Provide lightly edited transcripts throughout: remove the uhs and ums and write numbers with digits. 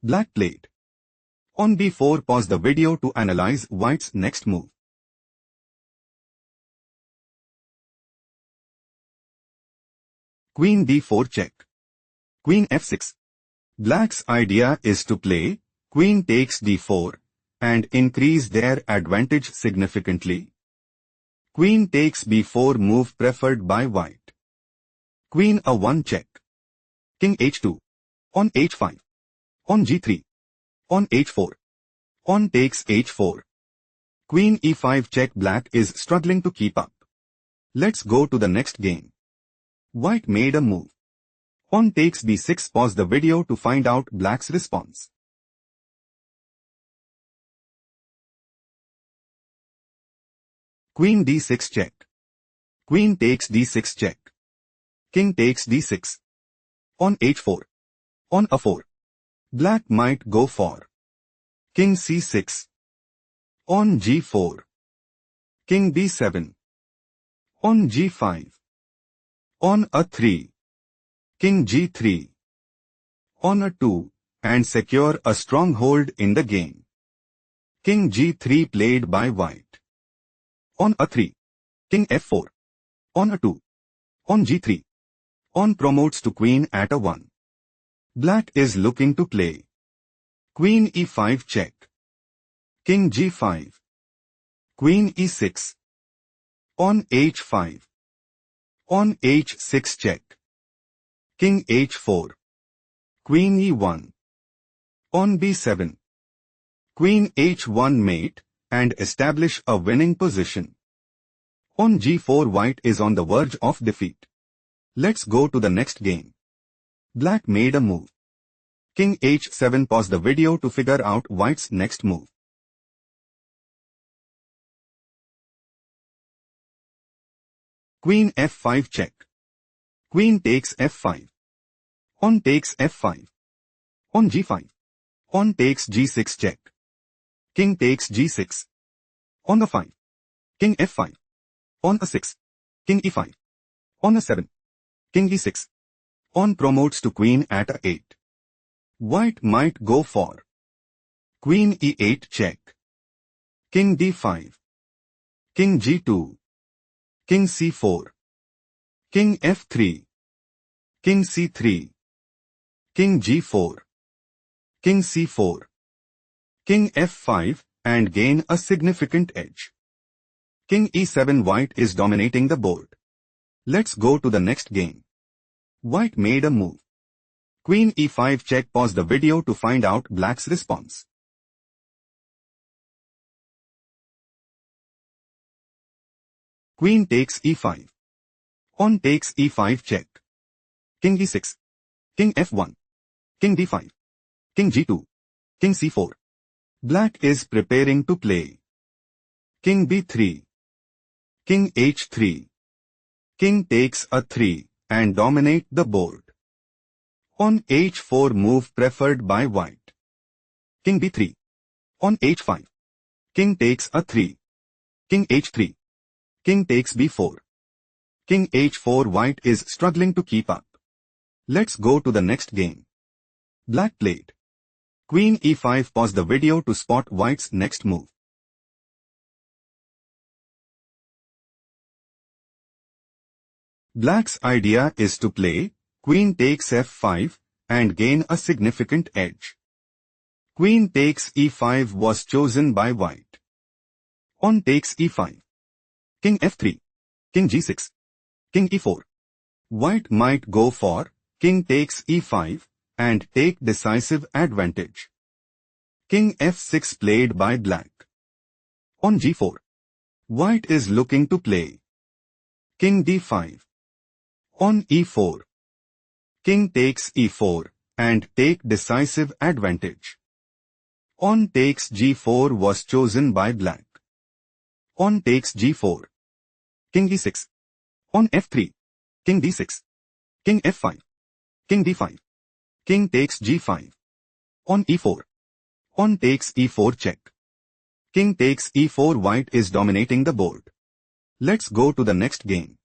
Black played. On b4, pause the video to analyze white's next move. Queen d4 check. Queen f6. Black's idea is to play queen takes d4 and increase their advantage significantly. Queen takes b4 move preferred by white. Queen a1 check. King h2. On h5. On g3. On h4. On takes h4. Queen e5 check. Black is struggling to keep up. Let's go to the next game. White made a move. On takes b6. Pause the video to find out black's response. Queen d6 check. Queen takes d6 check. King takes d6. On h4. On a4. Black might go for King c6. On g4. King b7. On g5. On a3. King g3. On a2, and secure a stronghold in the game. King g3 played by white. On a3. King f4. On a2. On g3. On promotes to queen at a1. Black is looking to play Queen e5 check. King g5. Queen e6. On h5. On h6 check. King h4. Queen e1. On b7. Queen h1 mate and establish a winning position. On g4, white is on the verge of defeat. Let's go to the next game. Black made a move. King h7. Pause the video to figure out white's next move. Queen f5 check. Queen takes f5. On takes f5. On g5. On takes g6 check. King takes g6. On the 5. King f5. On a6. King e5. On a7. King e6. On promotes to queen at a8. White might go for Queen e8 check. King d5. King g2. King c4. King f3. King c3. King g4. King c4. King f5 and gain a significant edge. King e7. White is dominating the board. Let's go to the next game. White made a move. Queen e5 check. Pause the video to find out black's response. Queen takes e5. On takes e5 check. King e6. King f1. King d5. King g2. King c4. Black is preparing to play King b3. King h3. King takes a3 and dominate the board. On h4, move preferred by white. King b3. On h5. King takes a3. King h3. King takes b4. King h4. White is struggling to keep up. Let's go to the next game. Black played Queen e5. Pause the video to spot white's next move. Black's idea is to play Queen takes f5 and gain a significant edge. Queen takes e5 was chosen by white. On takes e5. King f3. King g6. King e4. White might go for King takes e5 and take decisive advantage. King f6 played by black. On g4. White is looking to play King d5. On e4. King takes e4 and take decisive advantage. On takes g4 was chosen by black. On takes g4. King e6. On f3. King d6. King f5. King d5. King takes g5. On e4. On takes e4 check. King takes e4. White is dominating the board. Let's go to the next game.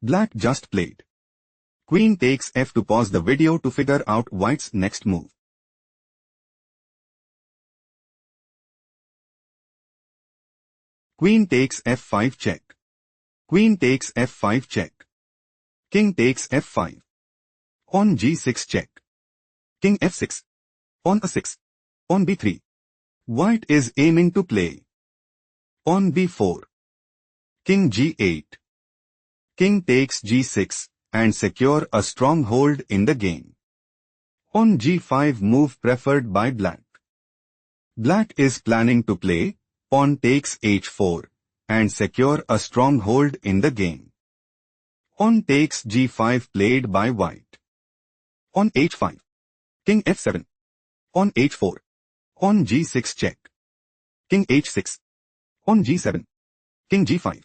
Black just played Queen takes f2. Pause the video to figure out white's next move. Queen takes f5 check. Queen takes f5 check. King takes f5. On g6 check. King f6. On a6. On b3. White is aiming to play. On b4. King g8. King takes g6 and secure a stronghold in the game. On g5 move preferred by black. Black is planning to play pawn takes h4 and secure a stronghold in the game. On takes g5 played by white. On h5. King f7. On h4. On g6 check. King h6. On g7. King g5.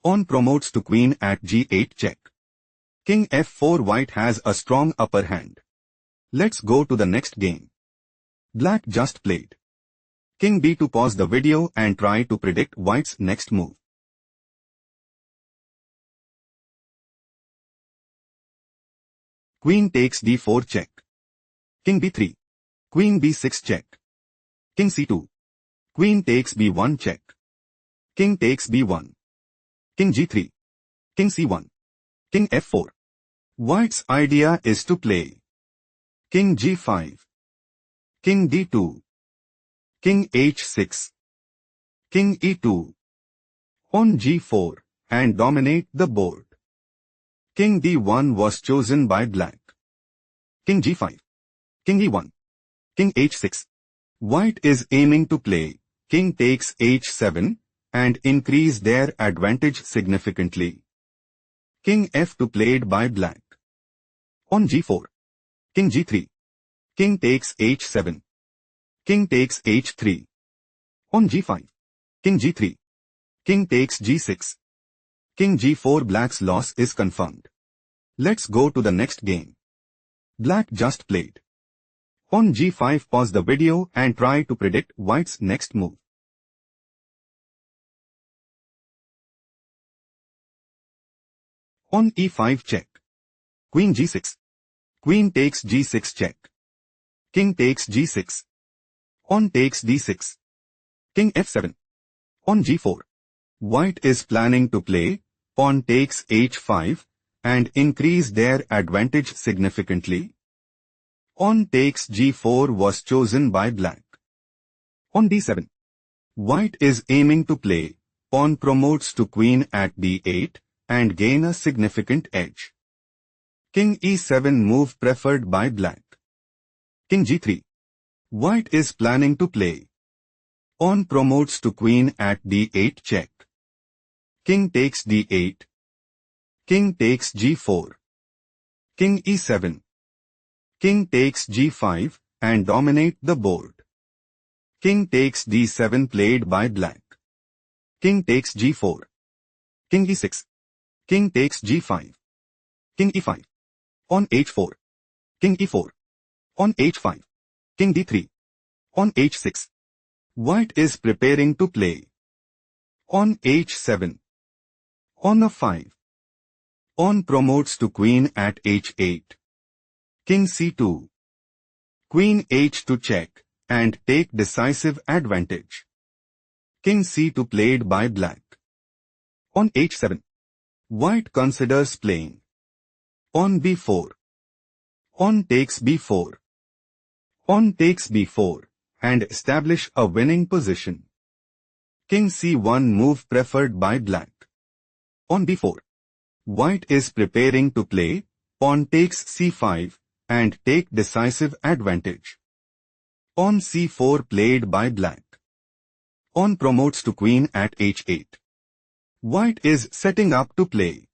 On promotes to queen at g8 check. King f4 white has a strong upper hand. Let's go to the next game. Black just played. King b2 pause the video and try to predict white's next move. Queen takes d4 check. King b3. Queen b6 check. King c2. Queen takes b1 check. King takes b1. King g3. King c1. King f4. White's idea is to play King g5. King d2. King h6. King e2. On g4 and dominate the board. King d1 was chosen by black. King g5. King e1. King h6. White is aiming to play King takes h7 and increase their advantage significantly. King f2 played by black. On g4. King g3. King takes h7. King takes h3. On g5. King g3. King takes g6. King g4 black's loss is confirmed. Let's go to the next game. Black just played. On g5 pause the video and try to predict white's next move. On e5 check. Queen g6. Queen takes g6 check. King takes g6. On takes d6. King f7. On g4. White is planning to play pawn takes h5 and increase their advantage significantly. On takes g4 was chosen by black. On d7. White is aiming to play pawn promotes to queen at d8 and gain a significant edge. King e7 move preferred by black. King g3. White is planning to play pawn promotes to queen at d8 check. King takes d8. King takes g4. King e7. King takes g5 and dominate the board. King takes d7 played by black. King takes g4. King e6. King takes g5. King e5. On h4. King e4. On h5. King d3. On h6. White is preparing to play on h7. On a5. On promotes to queen at h8. King c2. Queen h2 check and take decisive advantage. King c2 played by black. On h7. White considers playing on b4. On takes b4. On takes b4 and establish a winning position. King c1 move preferred by black. On b4. White is preparing to play pawn takes c5 and take decisive advantage. On c4 played by black. On promotes to queen at h8. White is setting up to play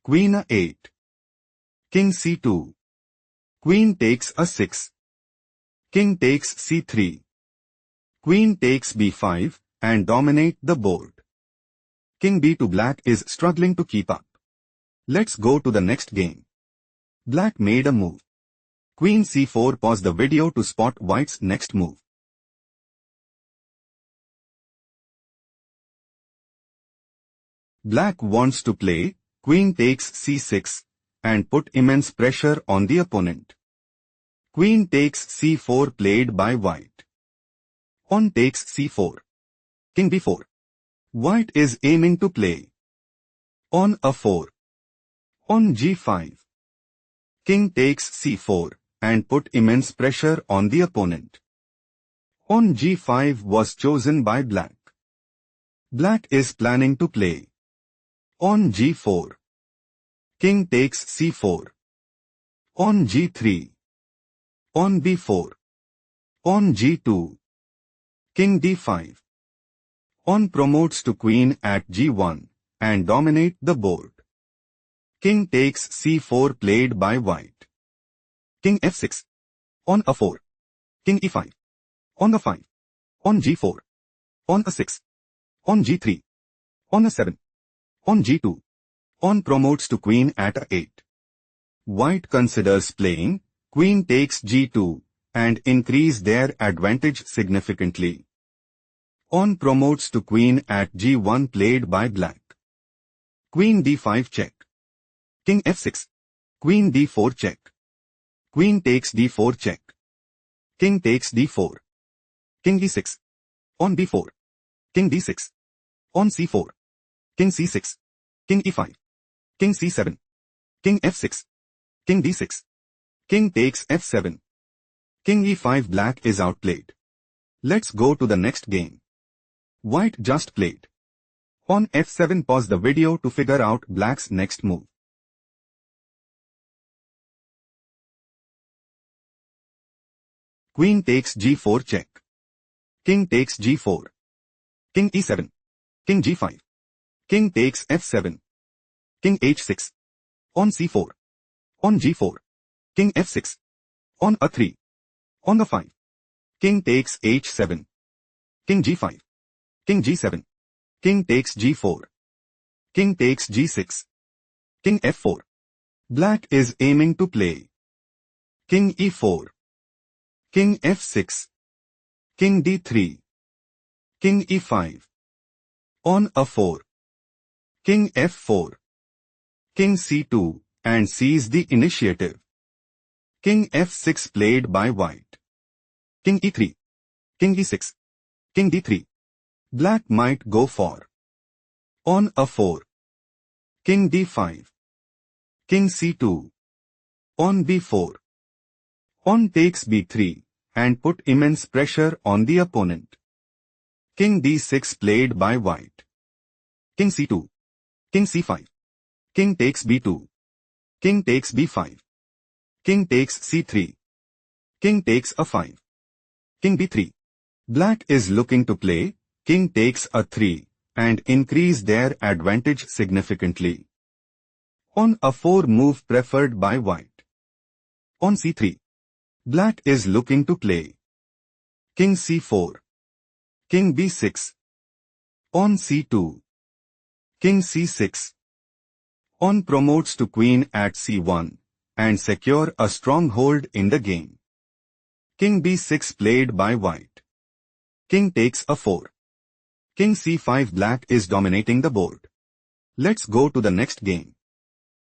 queen a8. King c2. Queen takes a6. King takes c3. Queen takes b5 and dominate the board. King b2 black is struggling to keep up. Let's go to the next game. Black made a move. Queen c4 pause the video to spot white's next move. Black wants to play queen takes c6 and put immense pressure on the opponent. Queen takes c4 played by white. On takes c4. King b4. White is aiming to play. On a4. On g5. King takes c4 and put immense pressure on the opponent. On g5 was chosen by black. Black is planning to play. On g4. King takes c4. On g3. On b4. On g2. King d5. On promotes to queen at g1 and dominate the board. King takes c4 played by white. King f6. On a4. King e5. On a5. On g4. On a6. On g3. On a7. On g2. On promotes to queen at a8. White considers playing queen takes g2 and increase their advantage significantly. On promotes to queen at g1 played by black. Queen d5 check. King f6. Queen d4 check. Queen takes d4 check. King takes d4. King e6. On b4. King d6. On c4. King c6. King e5. King c7. King f6. King d6. King takes f7. King e5. Black is outplayed. Let's go to the next game. White just played. On f7. Pause the video to figure out black's next move. Queen takes g4 check. King takes g4. King e7. King g5. King takes f7. King h6. On c4. On g4. King f6. On a3. On a5. King takes h7. King g5. King g7. King takes g4. King takes g6. King f4. Black is aiming to play. King e4. King f6. King d3. King e5. On a4. King f4. King c2 and seize the initiative. King f6 played by white. King e3. King e6. King d3. Black might go for. On a4. King d5. King c2. On b4. On takes b3 and put immense pressure on the opponent. King d6 played by white. King c2. King c5. King takes b2. King takes b5. King takes c3. King takes a5. King b3. Black is looking to play king takes a3 and increase their advantage significantly. On a4 move preferred by white. On c3. Black is looking to play king c4. King b6. On c2. King c6. On promotes to queen at c1 and secure a stronghold in the game. King b6 played by white. King takes a4. King c5. Black is dominating the board. Let's go to the next game.